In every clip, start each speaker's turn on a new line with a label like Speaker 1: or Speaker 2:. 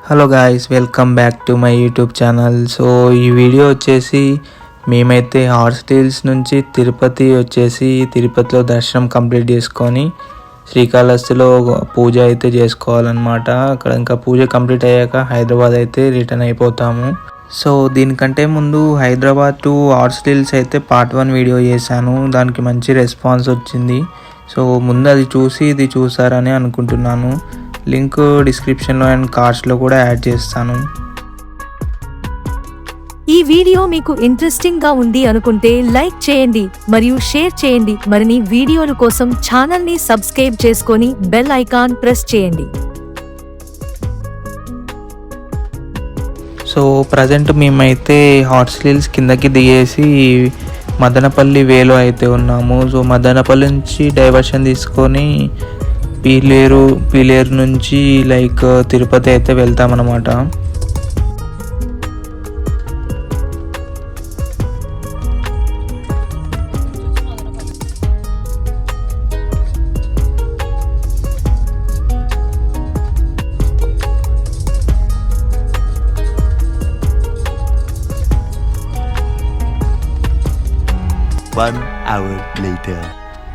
Speaker 1: Hello guys, welcome back to my YouTube channel. So ఈ video వచ్చేసి మేమైతే horse hills నుంచి తిరుపతిలో దర్శనం కంప్లీట్ చేసుకొని శ్రీకాళహస్తిలో పూజ అయితే చేసుకోవాలన్నమాట. అక్కడ ఇంకా పూజ కంప్లీట్ అయ్యాక హైదరాబాద్ అయితే రిటర్న్ అయిపోతాము. సో దీనికంటే ముందు హైదరాబాద్ టు హార్స్ హిల్స్ అయితే పార్ట్ 1 వీడియో చేశాను. దానికి మంచి రెస్పాన్స్ వచ్చింది. సో ముందు అది చూసి ఇది చూసారని అనుకుంటున్నాను. లింక్ డిస్క్రిప్షన్లో అండ్ కార్డ్స్లో కూడా యాడ్ చేస్తాను.
Speaker 2: ఈ వీడియో మీకు ఇంట్రెస్టింగ్ గా ఉంది అనుకుంటే లైక్ చేయండి మరియు షేర్ చేయండి. మరిన్ని వీడియోల కోసం ఛానల్ ని సబ్స్క్రైబ్ చేసుకొని బెల్ ఐకాన్ ప్రెస్ చేయండి.
Speaker 1: సో ప్రజెంట్ మేమైతే హార్స్ హిల్స్ కిందకి దిగేసి మదనపల్లి వేలో అయితే ఉన్నాము. సో మదనపల్లి నుంచి డైవర్షన్ తీసుకొని పీలేరు నుంచి తిరుపతి అయితే వెళ్తామన్నమాట.
Speaker 3: One hour later.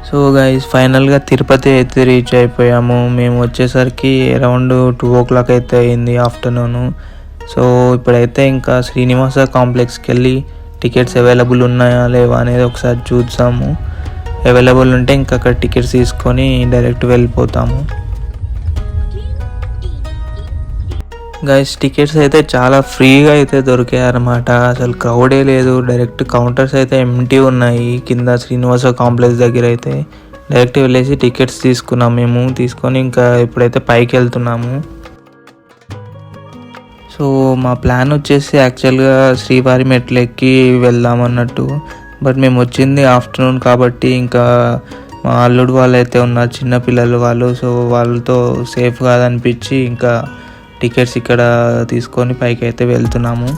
Speaker 1: So guys, ఫైనల్గా తిరుపతి అయితే రీచ్ అయిపోయాము. మేము వచ్చేసరికి అరౌండ్ 2 o'clock అయితే అయింది ఆఫ్టర్నూను. సో ఇప్పుడైతే ఇంకా శ్రీనివాస కాంప్లెక్స్కి వెళ్ళి టికెట్స్ అవైలబుల్ ఉన్నాయా లేవా అనేది ఒకసారి చూద్దాము. అవైలబుల్ ఉంటే ఇంకా అక్కడ టికెట్స్ తీసుకొని డైరెక్ట్ వెళ్ళిపోతాము. గైస్, టికెట్స్ అయితే చాలా ఫ్రీగా అయితే దొరికాయి అన్నమాట. అసలు క్రౌడే లేదు. డైరెక్ట్ కౌంటర్స్ అయితే ఎంటీ ఉన్నాయి కింద శ్రీనివాస కాంప్లెక్స్ దగ్గర. అయితే డైరెక్ట్ వెళ్ళేసి టికెట్స్ తీసుకున్నాం. మేము తీసుకొని ఇంకా ఇప్పుడైతే పైకి వెళ్తున్నాము. సో మా ప్లాన్ వచ్చేసి యాక్చువల్గా శ్రీవారి మెట్లు ఎక్కి వెళ్దామన్నట్టు. బట్ మేము వచ్చింది ఆఫ్టర్నూన్ కాబట్టి ఇంకా మా అల్లుడు వాళ్ళు అయితే ఉన్నారు, చిన్నపిల్లలు వాళ్ళు. సో వాళ్ళతో సేఫ్ కాదనిపించి ఇంకా టికెట్స్ ఇక్కడ తీసుకొని పైకి అయితే వెళ్తున్నాము.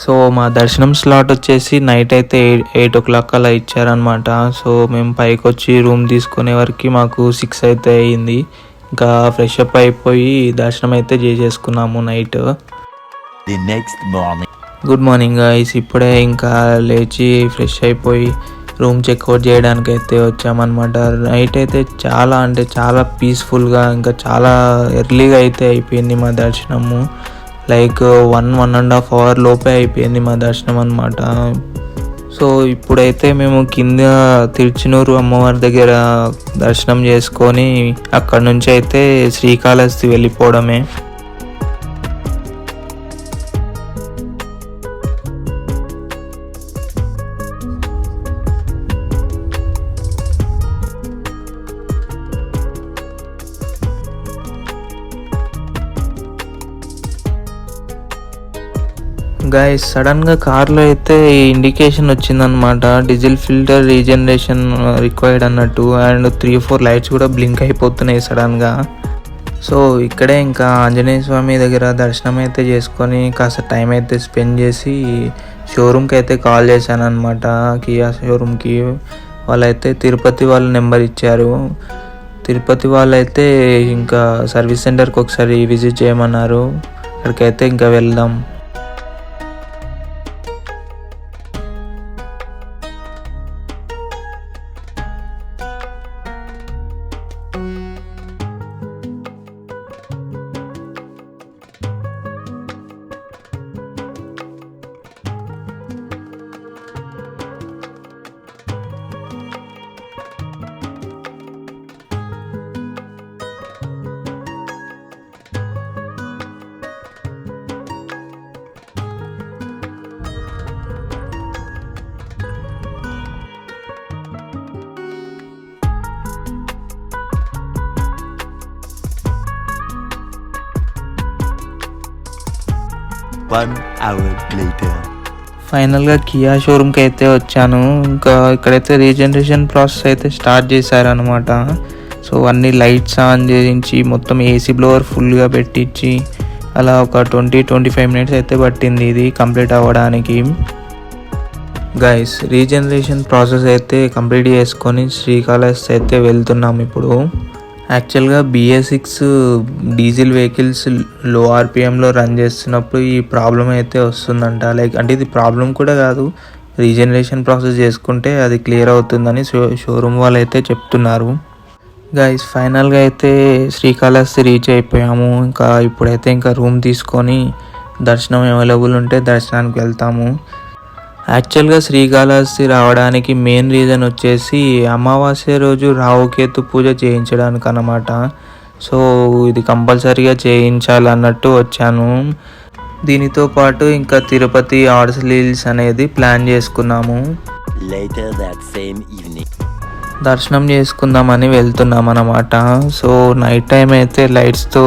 Speaker 1: సో మా దర్శనం స్లాట్ వచ్చేసి నైట్ అయితే 8 o'clock అలా ఇచ్చారనమాట. సో మేము పైకి వచ్చి రూమ్ తీసుకునే వరకు మాకు 6 అయితే అయ్యింది. ఇంకా ఫ్రెష్ అప్ అయిపోయి దర్శనం అయితే చేసేసుకున్నాము night.
Speaker 3: The next morning.
Speaker 1: Good morning guys. ఇప్పుడే ఇంకా లేచి ఫ్రెష్ అయిపోయి రూమ్ చెక్అవుట్ చేయడానికి అయితే వచ్చామన్నమాట. నైట్ అయితే చాలా పీస్ఫుల్గా ఇంకా చాలా ఎర్లీగా అయితే అయిపోయింది మా దర్శనము. 1.5 hour లోపే అయిపోయింది మా దర్శనం అన్నమాట. సో ఇప్పుడైతే మేము కింద తిరుచునూరు అమ్మవారి దగ్గర దర్శనం చేసుకొని అక్కడ నుంచి అయితే శ్రీకాళహస్తి వెళ్ళిపోవడమే. గైస్, సడన్గా కార్లో అయితే ఇండికేషన్ వచ్చిందనమాట, డీజిల్ ఫిల్టర్ రీజనరేషన్ రిక్వైర్డ్ అన్నట్టు. అండ్ 3-4 లైట్స్ కూడా బ్లింక్ అయిపోతున్నాయి సడన్గా. సో ఇక్కడే ఇంకా ఆంజనేయ స్వామి దగ్గర దర్శనం అయితే చేసుకొని కాస్త టైం అయితే స్పెండ్ చేసి షోరూమ్కి అయితే కాల్ చేశాను అనమాట, కియా షోరూమ్కి. వాళ్ళైతే తిరుపతి వాళ్ళ నెంబర్ ఇచ్చారు. తిరుపతి వాళ్ళైతే ఇంకా సర్వీస్ సెంటర్కి ఒకసారి విజిట్ చేయమన్నారు. అక్కడికైతే ఇంకా వెళ్దాం.
Speaker 3: 1 hour later.
Speaker 1: ఫైనల్గా కియా షోరూమ్కి అయితే వచ్చాను. ఇంకా ఇక్కడైతే రీజనరేషన్ ప్రాసెస్ అయితే స్టార్ట్ చేశారనమాట. సో అన్ని లైట్స్ ఆన్ చేయించి మొత్తం ఏసీ బ్లోవర్ ఫుల్గా పెట్టించి అలా ఒక 20-25 మినిట్స్ అయితే పట్టింది ఇది కంప్లీట్ అవ్వడానికి. గైస్ రీజనరేషన్ ప్రాసెస్ అయితే కంప్లీట్ చేసుకొని శ్రీకాళహస్తి అయితే వెళ్తున్నాం ఇప్పుడు. యాక్చువల్గా BS6 డీజిల్ వెహికల్స్ లో ఆర్పిఎంలో రన్ చేస్తున్నప్పుడు ఈ ప్రాబ్లం అయితే వస్తుందంట. అంటే ఇది ప్రాబ్లం కూడా కాదు, రీజనరేషన్ ప్రాసెస్ చేసుకుంటే అది క్లియర్ అవుతుందని షోరూమ్ వాళ్ళు అయితే చెప్తున్నారు. గైస్ ఫైనల్గా అయితే శ్రీకాళహస్తి రీచ్ అయిపోయాము. ఇప్పుడైతే రూమ్ తీసుకొని దర్శనం అవైలబుల్ ఉంటే దర్శనానికి వెళ్తాము. యాక్చువల్గా శ్రీకాళహస్తి రావడానికి మెయిన్ రీజన్ వచ్చేసి అమావాస్య రోజు రాహుకేతు పూజ చేయించడానికి అన్నమాట. సో ఇది కంపల్సరీగా చేయించాలన్నట్టు వచ్చాను. దీనితో పాటు తిరుపతి హార్స్ హిల్స్ అనేది ప్లాన్ చేసుకున్నాము.
Speaker 3: Later that same evening.
Speaker 1: దర్శనం చేసుకుందామని వెళ్తున్నాం అన్నమాట. సో నైట్ టైం అయితే లైట్స్తో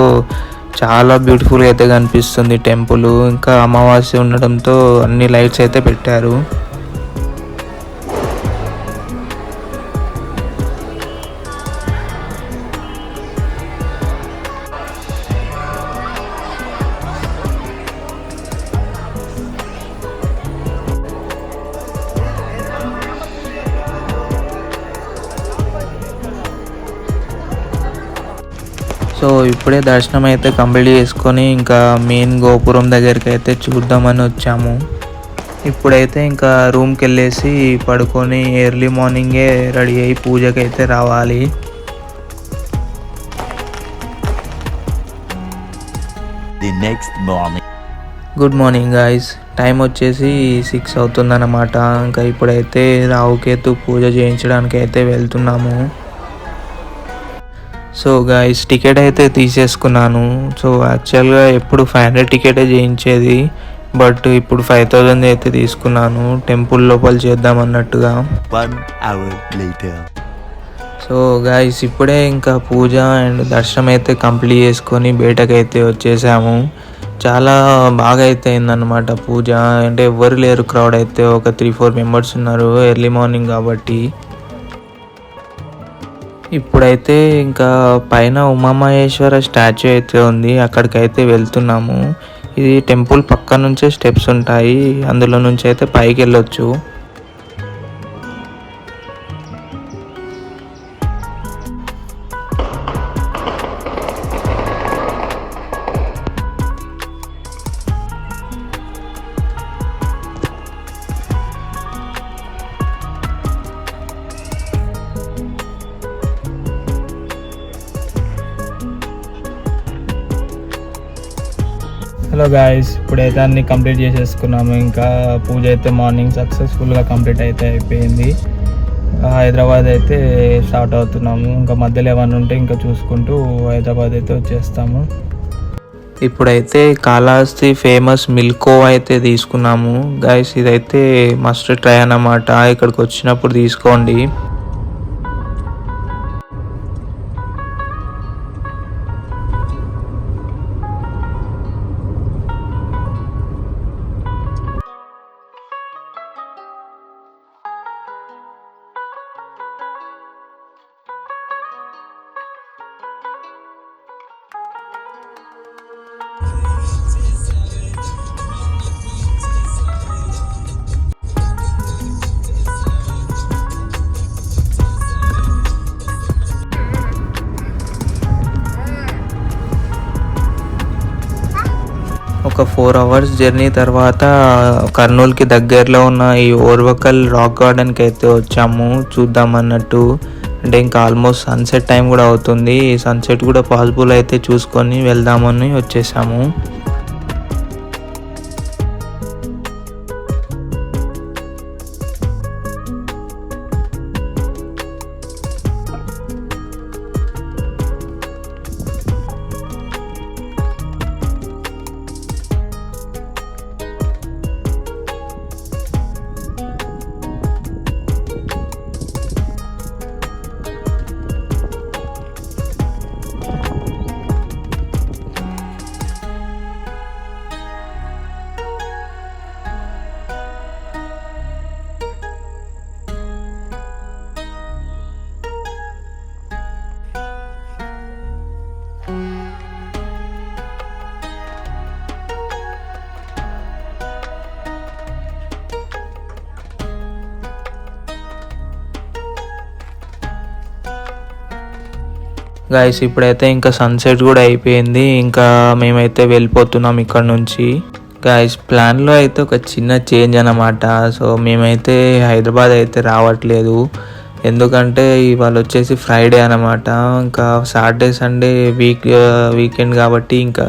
Speaker 1: చాలా బ్యూటిఫుల్గా అయితే కనిపిస్తుంది టెంపుల్. అమావాస్య ఉండడంతో అన్ని లైట్స్ అయితే పెట్టారు. సో ఇప్పుడే దర్శనం అయితే కంప్లీట్ చేసుకొని మెయిన్ గోపురం దగ్గరికి అయితే చూద్దామని వచ్చాము. ఇప్పుడైతే రూమ్కి వెళ్ళేసి పడుకొని ఎర్లీ మార్నింగే రెడీ అయ్యి పూజకి అయితే రావాలి.
Speaker 3: The next morning.
Speaker 1: Good morning guys, time వచ్చేసి 6 అవుతుందన్నమాట. ఇప్పుడైతే రాహుకేతు పూజ చేయించడానికి అయితే వెళ్తున్నాము. సో గాయ్స్ టికెట్ అయితే తీసేసుకున్నాను. సో యాక్చువల్గా ఎప్పుడు 500 టికెటే చేయించేది, బట్ ఇప్పుడు 5000 అయితే తీసుకున్నాను టెంపుల్ లోపల చేద్దాం అన్నట్టుగా.
Speaker 3: 1 hour later.
Speaker 1: సో గాయ్స్ ఇప్పుడే పూజ అండ్ దర్శనం అయితే కంప్లీట్ చేసుకొని బయటకైతే వచ్చేసాము. చాలా బాగా అయితే అయిందన్నమాట పూజ. ఎవ్వరు లేరు, క్రౌడ్ అయితే ఒక 3-4 మెంబర్స్ ఉన్నారు, ఎర్లీ మార్నింగ్ కాబట్టి. ఇప్పుడైతే పైన ఉమామహేశ్వర స్టాచ్యూ అయితే ఉంది, అక్కడికైతే వెళ్తున్నాము. ఇది టెంపుల్ పక్క నుంచే స్టెప్స్ ఉంటాయి, అందులో నుంచి అయితే పైకి వెళ్ళొచ్చు. హలో గాయస్, ఇప్పుడైతే అన్నీ కంప్లీట్ చేసేసుకున్నాము. పూజ అయితే మార్నింగ్ సక్సెస్ఫుల్గా కంప్లీట్ అయితే అయిపోయింది. హైదరాబాద్ అయితే స్టార్ట్ అవుతున్నాము. మధ్యలో ఏమన్నా ఉంటే చూసుకుంటూ హైదరాబాద్ అయితే వచ్చేస్తాము. ఇప్పుడైతే కాళహస్తి ఫేమస్ మిల్కోవా అయితే తీసుకున్నాము. గాయస్ ఇదైతే మస్ట్ ట్రై అన్నమాట, ఇక్కడికి వచ్చినప్పుడు తీసుకోండి. ఒక 4 hours జర్నీ తర్వాత కర్నూలుకి దగ్గరలో ఉన్న ఈ ఓర్వకల్ రాక్ గార్డెన్కి అయితే వచ్చాము చూద్దామన్నట్టు. ఆల్మోస్ట్ సన్సెట్ టైం కూడా అవుతుంది, సన్సెట్ కూడా పాసిబుల్ అయితే చూసుకొని వెళ్దామని వచ్చేసాము. గాయస్ ఇప్పుడైతే ఇంకా సన్సెట్ కూడా అయిపోయింది, ఇంకా మేమైతే వెళ్ళిపోతున్నాం ఇక్కడ నుంచి. గాయస్ ప్లాన్లో అయితే ఒక చిన్న చేంజ్ అన్నమాట. సో మేమైతే హైదరాబాద్ అయితే రావట్లేదు, ఎందుకంటే ఇవాళ వచ్చేసి ఫ్రైడే అన్నమాట. ఇంకా సాటర్డే సండే వీకెండ్ కాబట్టి ఇంకా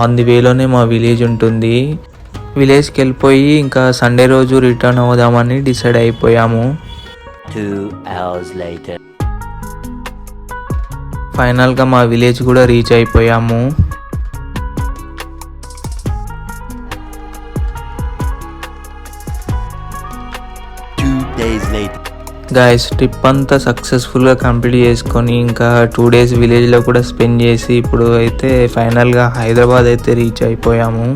Speaker 1: ఆన్ ది వేలోనే మా విలేజ్ ఉంటుంది. విలేజ్కి వెళ్ళిపోయి ఇంకా సండే రోజు రిటర్న్ అవుదామని డిసైడ్ అయిపోయాము.
Speaker 3: 2 hours later.
Speaker 1: ఫైనల్గా మా విలేజ్ కూడా రీచ్ అయిపోయాము.
Speaker 3: Days later.
Speaker 1: గాయస్ ట్రిప్ అంతా సక్సెస్ఫుల్గా కంప్లీట్ చేసుకొని ఇంకా 2 days విలేజ్లో కూడా స్పెండ్ చేసి ఇప్పుడు అయితే ఫైనల్గా హైదరాబాద్ అయితే రీచ్ అయిపోయాము.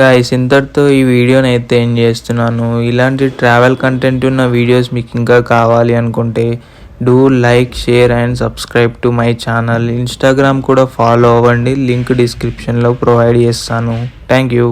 Speaker 1: గాయస్ ఇంతటితో ఈ వీడియోని అయితే ఎండ్ చేస్తున్నాను. ఇలాంటి ట్రావెల్ కంటెంట్ ఉన్న వీడియోస్ మీకు ఇంకా కావాలి అనుకుంటే do like, share and subscribe to my channel. Instagram కూడా ఫాలో అవ్వండి, లింక్ డిస్క్రిప్షన్లో ప్రొవైడ్ చేస్తాను. Thank you.